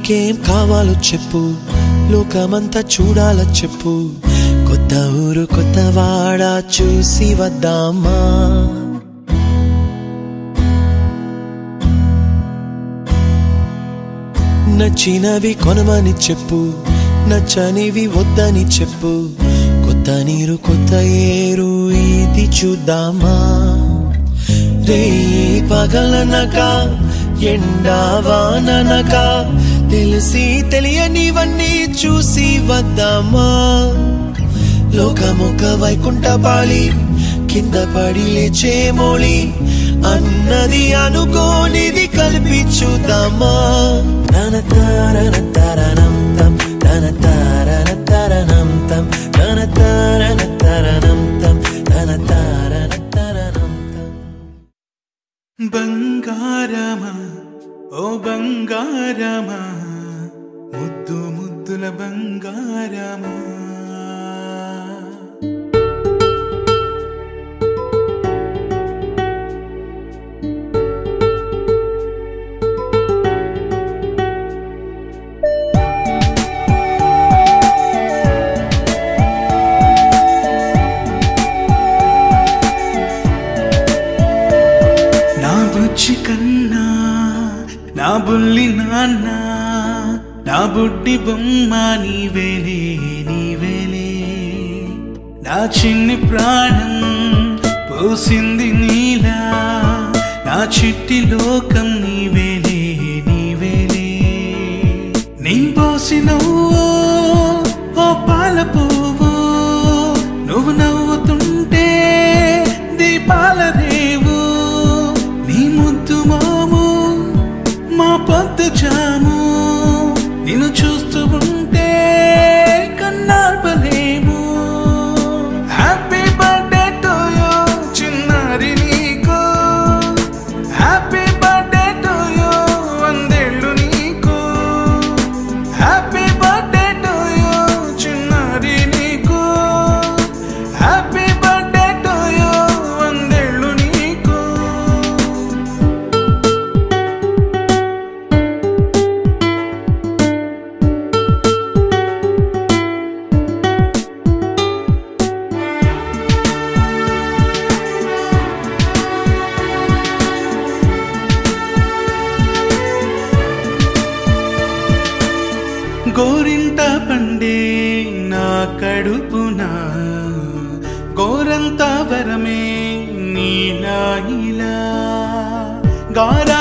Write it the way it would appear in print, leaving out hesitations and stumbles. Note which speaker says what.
Speaker 1: నీకేం కావాలో చెప్పు, లోకమంతా చూడాల చెప్పు, కొత్త ఊరు కొత్త వాడ చూసి వద్దామా. నచ్చినవి కొనమని చెప్పు, నచ్చనివి వద్దని చెప్పు, కొత్త నీరు కొత్త ఏరు ఇది చూద్దామా. రే పగలనక ఎండా వాననక తెలిసి తెలియనివన్నీ చూసి వద్దామా. లోకమొక్క వైకుంఠపాళి కింద పడి లేచే మోళి అన్నది అనుకోనిది కలిపి చూద్దామా. తన తారన తరణం తం తన తారన తరణం తం తన తారన తరణం తం తన తారన తరణం తం.
Speaker 2: బంగారమా ఓ బంగారమా, ముద్దు ముద్దుల బంగారమా, కన్నా నా బుల్లి నాన్న, నా బుడ్డి బొమ్మ నీవేలే నీవేలే, నా చిన్ని ప్రాణం పోసింది నీలా, నా చిట్టి లోకం నీవేలే నీవేలే. నీ పోసినవో ఓ పాల పువ్వు, నువ్వు నవ్వుతుంటే దీపాల రేవు, ముద్దు మాము మా పొద్దు జాము, నిన్ను చూస్తూ ఉంటే కన్నార్పలేము. హ్యాపీ బర్త్డే టు యూ చిన్నారి నీకు, హ్యాపీ బర్త్డే టు యూ వందేళ్ళు నీకు, హ్యాపీ బర్త్డే టు యూ చిన్నారి నీకు, హ్యాపీ బర్త్డే టు యూ వందేళ్ళు నీకు. గోరింట పండే నా కడుపున గోరంత వరమే నీలా ఇలా గార